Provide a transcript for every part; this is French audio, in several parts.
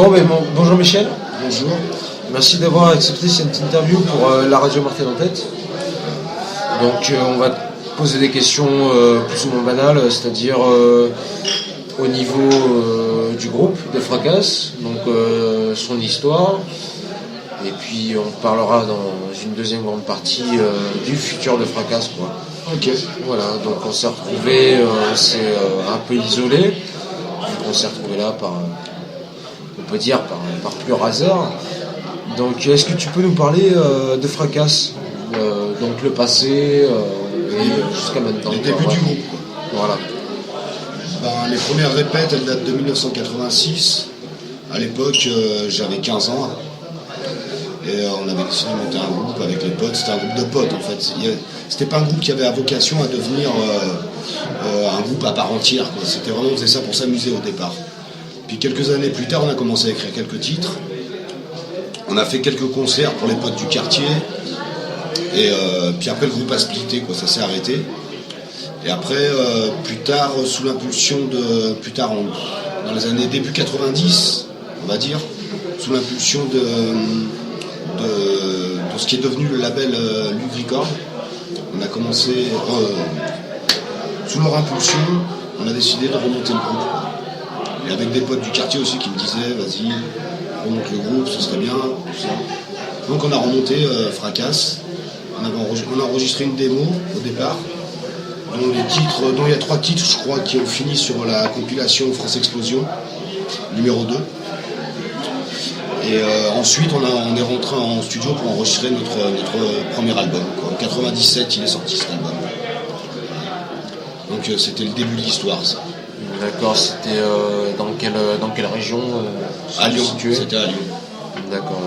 Bonjour Michel. Bonjour. Merci d'avoir accepté cette interview pour la radio Martel en tête. Donc on va te poser des questions plus ou moins banales, c'est-à-dire au niveau du groupe de Fracasse, donc son histoire. Et puis on parlera dans une deuxième grande partie du futur de Fracasse, quoi. Ok. Voilà, donc on s'est retrouvés, c'est un peu isolé. On s'est retrouvés là on peut dire par pur hasard. Donc est-ce que tu peux nous parler de Fracasse, donc le passé et jusqu'à maintenant. Les débuts du groupe, quoi. Voilà. Les premières répètes, elles datent de 1986. À l'époque, j'avais 15 ans. Et on avait décidé de monter un groupe avec les potes. C'était un groupe de potes, en fait. C'était pas un groupe qui avait à vocation à devenir un groupe à part entière, quoi. C'était vraiment, on faisait ça pour s'amuser au départ. Puis quelques années plus tard, on a commencé à écrire quelques titres. On a fait quelques concerts pour les potes du quartier. Et puis après, le groupe a splitté, quoi. Ça s'est arrêté. Et après, plus tard, sous l'impulsion de... dans les années début 90, on va dire, sous l'impulsion de ce qui est devenu le label Lugricor, on a commencé... sous leur impulsion, on a décidé de remonter le groupe. Et avec des potes du quartier aussi qui me disaient, vas-y, remonte le groupe, ce serait bien, tout ça. Donc on a remonté Fracasse. On a enregistré une démo au départ, dont il y a 3 titres, je crois, qui ont fini sur la compilation France Explosion, numéro 2. Et ensuite, on est rentré en studio pour enregistrer notre premier album, quoi. En 97, il est sorti cet album. Donc c'était le début de l'histoire, ça. D'accord, c'était dans quelle région À Lyon, situé ? c'était à Lyon. D'accord.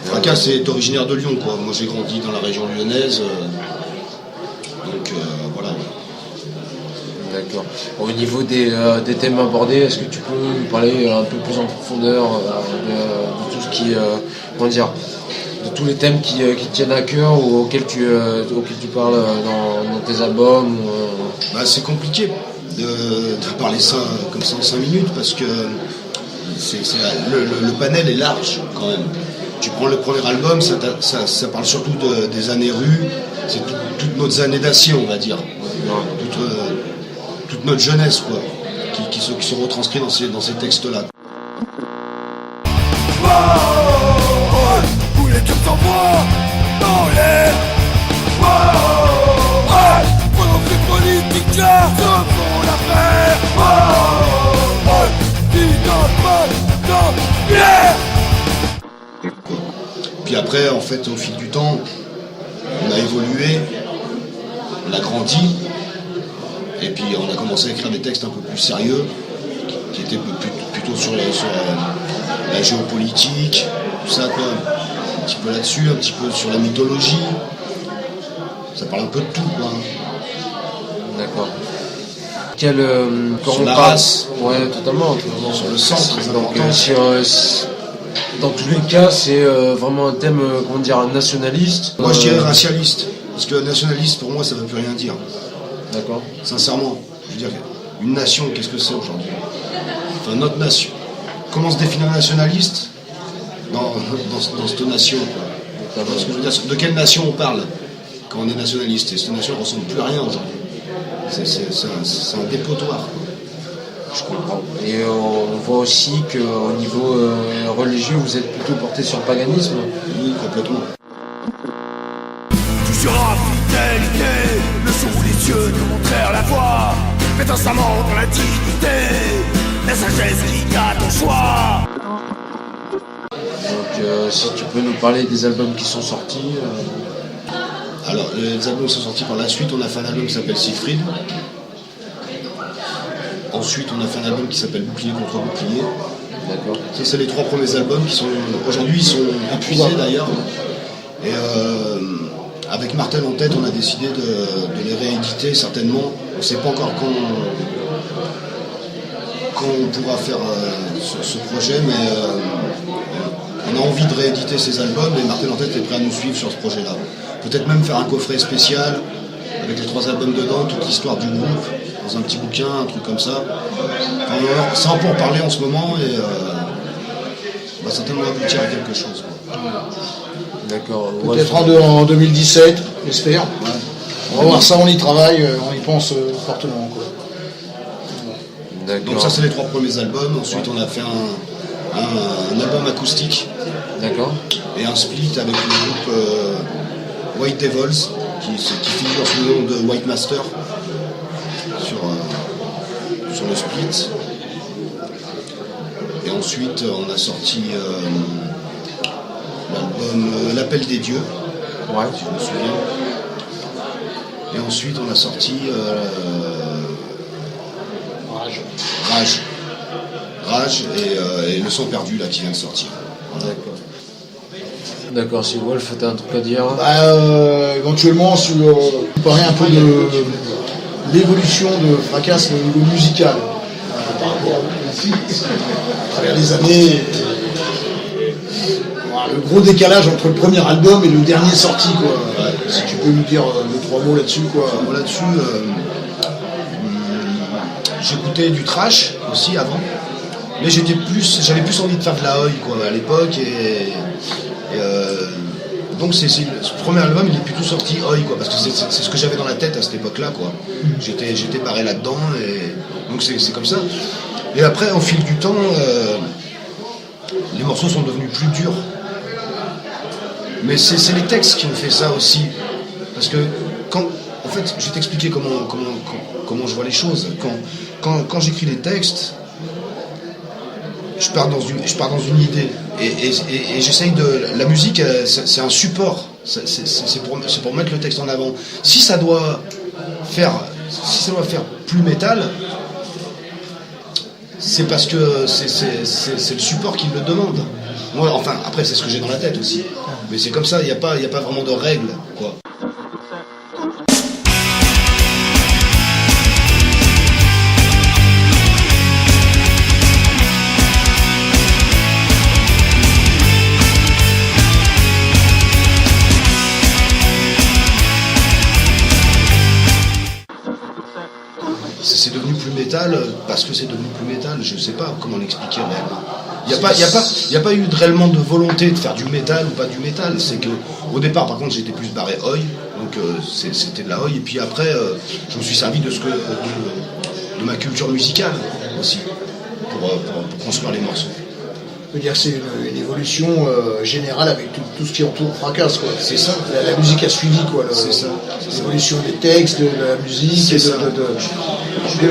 Fracasse est originaire de Lyon, quoi. Moi j'ai grandi dans la région lyonnaise, donc voilà. D'accord. Au niveau des thèmes abordés, est-ce que tu peux nous parler un peu plus en profondeur de tout ce qui, de tous les thèmes qui te tiennent à cœur ou auxquels tu parles dans tes albums C'est compliqué de parler ça comme ça en 5 minutes parce que le panel est large quand même. Tu prends le premier album, ça parle surtout des années rues, c'est toutes nos années d'acier, on va dire. Toute notre jeunesse, quoi, qui se retranscrit dans ces textes-là. Où les cœurs s'envoient dans l'air. Pendant que les politiques là se font l'affaire. Puis après, en fait, au fil du temps, on a évolué, on a grandi. Et puis on a commencé à écrire des textes un peu plus sérieux, qui étaient plutôt sur la géopolitique, tout ça, quoi. Un petit peu là-dessus, un petit peu sur la mythologie. Ça parle un peu de tout, quoi. D'accord. Sur la race. Ouais, totalement. Sur le sang, très important. Donc, dans tous les cas, c'est vraiment un thème, nationaliste. Moi, je dirais racialiste. Parce que nationaliste, pour moi, ça ne veut plus rien dire. D'accord. Sincèrement, je veux dire, une nation, qu'est-ce que c'est aujourd'hui ? Enfin, notre nation. Comment se définir un nationaliste dans cette nation, quoi. Parce que je veux dire, de quelle nation on parle quand on est nationaliste ? Et cette nation ne ressemble plus à rien aujourd'hui. C'est un dépotoir, quoi. Je comprends. Et on voit aussi qu'au niveau religieux, vous êtes plutôt porté sur le paganisme. Oui, complètement. Tu seras fidélité, le jour où les yeux te montrèrent la voie. Fais un serment dans la dignité, la sagesse qui a ton choix. Donc si tu peux nous parler des albums qui sont sortis. Alors, les albums sont sortis par la suite. On a fait un album qui s'appelle Siegfried. Ensuite, on a fait un album qui s'appelle Bouclier contre Bouclier. D'accord. Ça, c'est les 3 premiers albums qui sont... Aujourd'hui, ils sont épuisés d'ailleurs. Et avec Martel en tête, on a décidé de les rééditer certainement. On ne sait pas encore quand on pourra faire ce projet, mais on a envie de rééditer ces albums et Martel en tête est prêt à nous suivre sur ce projet-là. Peut-être même faire un coffret spécial avec les 3 albums dedans, toute l'histoire du groupe, dans un petit bouquin, un truc comme ça. Enfin, c'est un peu en parler en ce moment et va certainement aboutir à quelque chose. D'accord. Peut-être en 2017, j'espère. Ouais. On va voir ça, on y travaille, on y pense fortement. Quoi. Donc ça c'est les 3 premiers albums. Ensuite on a fait un album acoustique. D'accord. Et un split avec le groupe White Devils qui figure sous le nom de White Master sur le split. Et ensuite on a sorti l'album L'Appel des Dieux, si je me souviens. Et ensuite on a sorti Rage et Le Son Perdu là qui vient de sortir. Voilà. D'accord, si Wolf, t'as un truc à dire? Éventuellement, sur parler un peu de l'évolution de Fracas au niveau musical. Par rapport à travers les années. Le gros décalage entre le premier album et le dernier sorti, quoi. Ouais. Si tu peux nous dire 2-3 mots là-dessus, quoi. J'écoutais du thrash aussi avant, mais j'avais plus envie de faire de la oi quoi à l'époque donc ce premier album il est plutôt sorti oi quoi parce que c'est ce que j'avais dans la tête à cette époque-là quoi. J'étais barré là-dedans et donc c'est comme ça. Et après au fil du temps les morceaux sont devenus plus durs. Mais c'est les textes qui ont fait ça aussi parce que en fait je vais t'expliquer comment je vois les choses. Quand j'écris les textes, je pars dans une idée et j'essaye de. La musique, c'est un support. C'est pour mettre le texte en avant. Si ça doit faire plus métal, c'est parce que c'est le support qui le demande. Moi, enfin, après, c'est ce que j'ai dans la tête aussi. Mais c'est comme ça. Il n'y a pas vraiment de règles, quoi. C'est devenu plus métal parce que c'est devenu plus métal. Je sais pas comment l'expliquer réellement. Il n'y a pas eu réellement de volonté de faire du métal ou pas du métal. C'est que au départ, par contre, j'étais plus barré oi, donc c'était de la oi. Et puis après, je me suis servi de de ma culture musicale aussi pour construire les morceaux. Je veux dire, c'est une évolution générale avec tout ce qui entoure Fracas, quoi. C'est ça. La musique a suivi, quoi. C'est ça. L'évolution des textes, de la musique, Il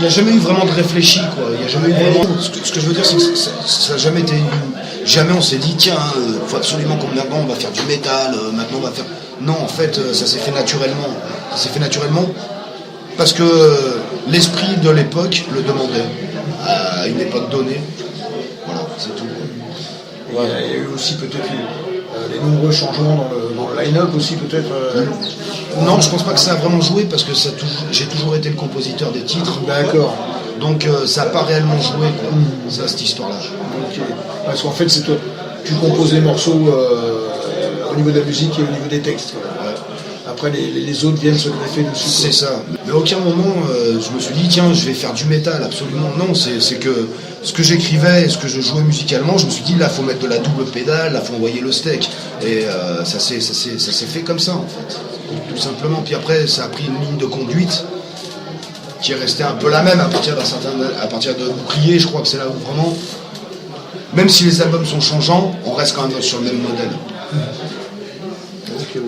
n'y a jamais eu vraiment de réfléchi, quoi. Il y a jamais eu vraiment. Ce que je veux dire, c'est que ça n'a jamais été. Jamais on s'est dit, tiens, faut absolument qu'on maintenant on va faire du métal, maintenant on va faire. Non, en fait, ça s'est fait naturellement. Ça s'est fait naturellement parce que l'esprit de l'époque le demandait à une époque donnée. Voilà, c'est tout. Ouais. Il y a eu aussi peut-être les nombreux changements dans le line-up aussi peut-être. Non, je pense pas que ça a vraiment joué parce que j'ai toujours été le compositeur des titres. D'accord. Donc ça n'a pas réellement joué quoi. Ça, cette histoire-là. Okay. Parce qu'en fait c'est toi, tu composes les morceaux au niveau de la musique et au niveau des textes. Ouais. Après les autres viennent se greffer dessus. C'est ça. Mais à aucun moment je me suis dit tiens je vais faire du métal, absolument non. C'est que ce que j'écrivais et ce que je jouais musicalement, je me suis dit là faut mettre de la double pédale, là faut envoyer le steak. Et ça s'est fait comme ça en fait. Tout simplement. Puis après ça a pris une ligne de conduite qui est restée un peu la même à partir de Bouclier, je crois que c'est là où vraiment. Même si les albums sont changeants, on reste quand même sur le même modèle. Ok.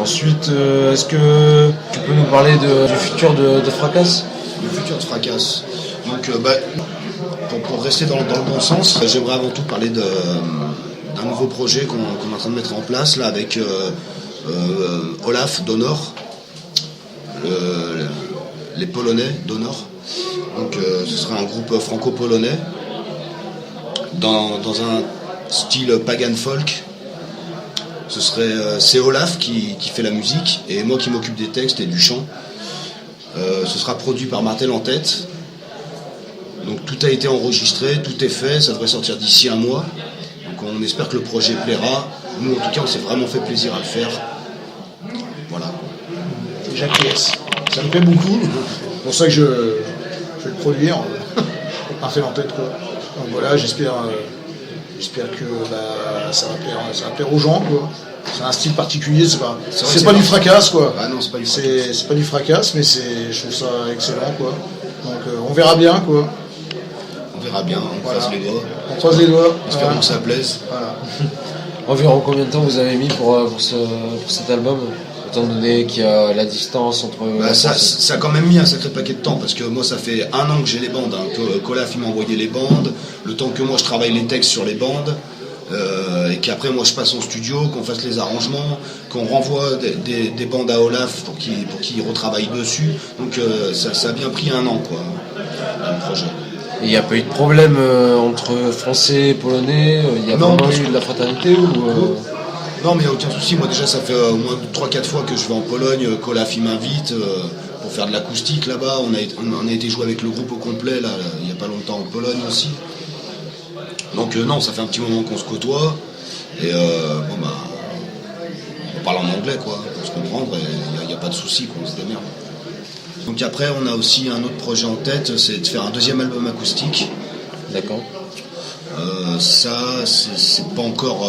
Ensuite, est-ce que tu peux nous parler du futur de Fracas? Le futur de Fracas. Donc, pour rester dans le bon sens, j'aimerais avant tout parler d'un nouveau projet qu'on est en train de mettre en place là avec Olaf Donor, les Polonais Donor. Donc, ce sera un groupe franco-polonais dans un style pagan folk. C'est Olaf qui fait la musique et moi qui m'occupe des textes et du chant. Ce sera produit par Martel en tête. Donc tout a été enregistré, tout est fait, ça devrait sortir d'ici un mois. Donc on espère que le projet plaira. Nous en tout cas on s'est vraiment fait plaisir à le faire. Voilà. J'acquiesce. Ça me plaît beaucoup. C'est pour ça que je vais le produire. un fait en tête, quoi. Donc voilà, j'espère que ça va plaire aux gens, quoi. C'est un style particulier, c'est pas du fracasse, quoi. Ah non, c'est pas du fracasse. C'est pas du fracasse, mais je trouve ça excellent, quoi. Donc on verra bien, quoi. On verra bien, on croise les doigts. On croise les doigts. Espérons que ça plaise. Voilà. Environ combien de temps vous avez mis pour cet album, étant donné qu'il y a la distance entre... Ça a quand même mis un sacré paquet de temps, parce que moi ça fait 1 an que j'ai les bandes, hein, que Colaf il m'a envoyé les bandes, le temps que moi je travaille les textes sur les bandes, et qu'après moi je passe en studio, qu'on fasse les arrangements, qu'on renvoie des bandes à Olaf pour qu'il retravaille dessus, donc ça a bien pris 1 an, quoi, le projet. Et il n'y a pas eu de problème entre français et polonais, il y a vraiment eu de la fraternité ou Non, mais il n'y a aucun souci. Moi, déjà, ça fait au moins 3-4 fois que je vais en Pologne. Colaf, il m'invite pour faire de l'acoustique là-bas. On a été jouer avec le groupe au complet, là, il n'y a pas longtemps en Pologne aussi. Donc, non, ça fait un petit moment qu'on se côtoie. Et on parle en anglais, quoi, pour se comprendre. Il n'y a pas de souci, quoi, on se démerde. Donc, après, on a aussi un autre projet en tête, c'est de faire un 2e album acoustique. D'accord. Ça, c'est pas encore.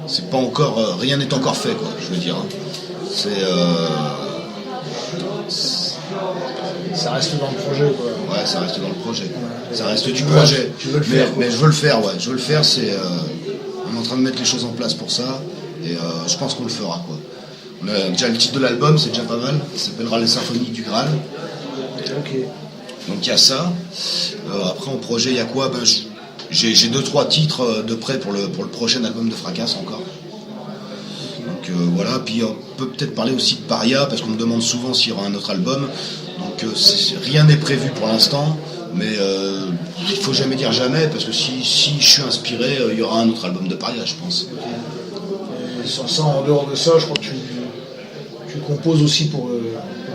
C'est pas encore, rien n'est encore fait, quoi, je veux dire. Ça reste dans le projet, quoi. Ouais, ça reste dans le projet. Ouais. Ça reste du projet. Tu veux le faire, mais je veux le faire, ouais. Je veux le faire, on est en train de mettre les choses en place pour ça. Et je pense qu'on le fera, quoi. On a déjà le titre de l'album, c'est déjà pas mal. Il s'appellera Les Symphonies du Graal. Ok. Donc il y a ça. Après, en projet, il y a quoi? J'ai 2-3 titres de près pour le prochain album de Fracasse encore. Donc voilà, puis on peut peut-être parler aussi de Paria, parce qu'on me demande souvent s'il y aura un autre album. Donc rien n'est prévu pour l'instant, mais il faut jamais dire jamais, parce que si je suis inspiré, il y aura un autre album de Paria, je pense. Et sans ça, en dehors de ça, je crois que tu composes aussi pour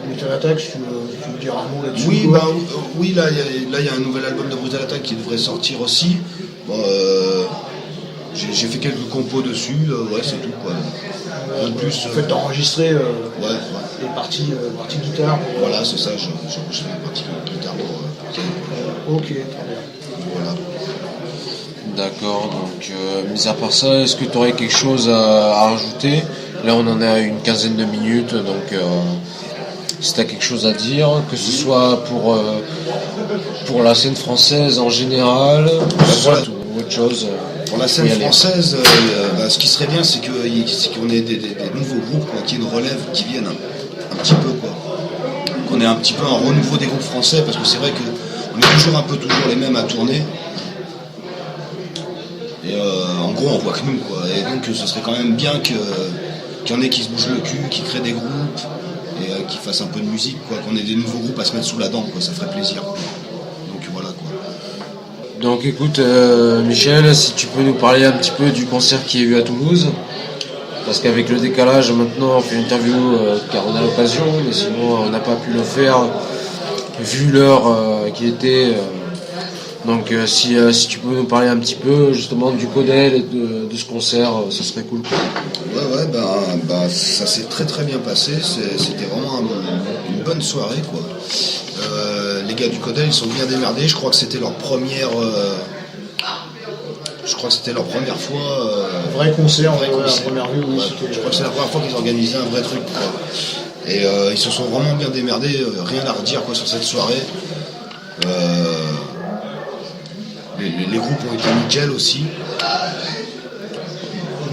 Brutal Attack, si tu veux dire un mot là-dessus. Oui, là il y a un nouvel album de Brutal Attack qui devrait sortir aussi. Bon, j'ai fait quelques compos dessus, ouais, c'est tout, quoi. En plus, en fait, t'as enregistré ouais. les parties guitare. Voilà, c'est ça, j'ai fait les parties guitare pour Ok, très bien. Voilà. D'accord, donc mis à part ça, est-ce que tu aurais quelque chose à rajouter? Là on en est à une 15aine de minutes, donc si tu as quelque chose à dire, que ce soit pour la scène française en général, ou autre chose. Pour la scène française, ce qui serait bien, c'est qu'on ait des nouveaux groupes, quoi, qu'il y ait une relève qui viennent un petit peu, quoi. Qu'on ait un petit peu un renouveau des groupes français, parce que c'est vrai qu'on est toujours les mêmes à tourner. Et en gros, on voit que nous, quoi. Et donc, ce serait quand même bien qu'il y en ait qui se bougent le cul, qui créent des groupes, et qui fassent un peu de musique, quoi. Qu'on ait des nouveaux groupes à se mettre sous la dent, quoi. Ça ferait plaisir, quoi. Donc voilà, quoi. Donc écoute, Michel, si tu peux nous parler un petit peu du concert qu'il y a eu à Toulouse, parce qu'avec le décalage, maintenant, on fait une interview car on a l'occasion, mais sinon, on n'a pas pu le faire, vu l'heure qui était... Donc si tu peux nous parler un petit peu justement du Codel et de ce concert, ça serait cool. Ouais, ça s'est très très bien passé, c'était vraiment une bonne soirée, quoi. Les gars du Codel, ils sont bien démerdés, je crois que c'était leur première fois. Vrai concert, la première vue, oui. Ouais, je crois que c'est la première fois qu'ils organisaient un vrai truc, quoi. Et ils se sont vraiment bien démerdés, rien à redire, quoi, sur cette soirée. Les groupes ont été nickel aussi.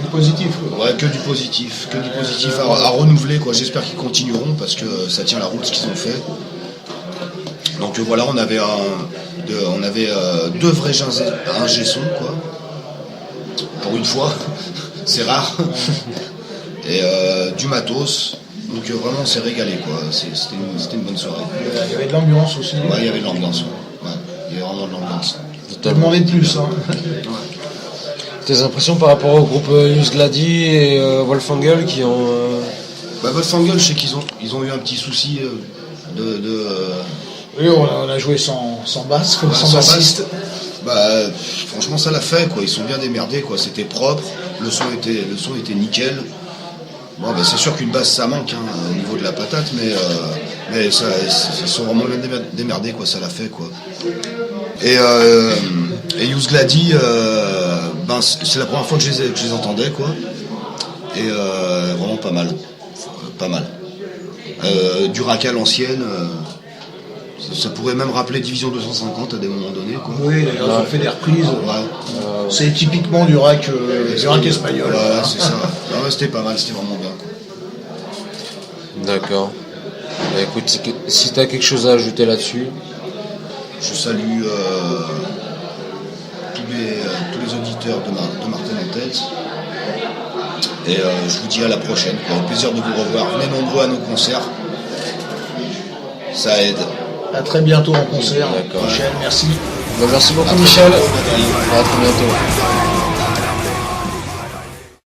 Du positif, quoi. Ouais, que du positif à renouveler, quoi. J'espère qu'ils continueront parce que ça tient la route ce qu'ils ont fait. Donc voilà, on avait deux vrais ingé son, quoi. Pour une fois, c'est rare. Et du matos. Donc vraiment, on s'est régalé, quoi. C'était une bonne soirée. Il y avait de l'ambiance aussi. Ouais, il y avait de l'ambiance. Ouais. Il y avait vraiment de l'ambiance. Je demandais de plus, hein. Tes impressions par rapport au groupe Gladi et Wolfangel qui ont... Wolfangel, je sais qu'ils ont eu un petit souci Oui, on a joué sans basse, sans bassiste. Franchement, ça l'a fait, quoi. Ils sont bien démerdés, quoi. C'était propre, le son était nickel. Bon, c'est sûr qu'une basse ça manque, hein, au niveau de la patate, mais Mais ça, ils sont vraiment bien démerdés, quoi, ça l'a fait, quoi. Et Youth Glady, c'est la première fois que je les entendais, quoi. Et vraiment pas mal. Pas mal. Du rack à l'ancienne, ça pourrait même rappeler Division 250 à des moments donnés, quoi. Oui, d'ailleurs, ils ont fait des reprises. Ouais. C'est typiquement du rack espagnol. Ouais, c'est ça. Ouais, c'était pas mal, c'était vraiment bien, quoi. D'accord. Bah, écoute, si tu as quelque chose à ajouter là-dessus. Je salue tous les auditeurs de Martin en tête. Et je vous dis à la prochaine. Au plaisir de vous revoir. Venez nombreux à nos concerts. Ça aide. À très bientôt en concert. D'accord. Michel, merci. Bah, merci beaucoup, Michel. À très bientôt.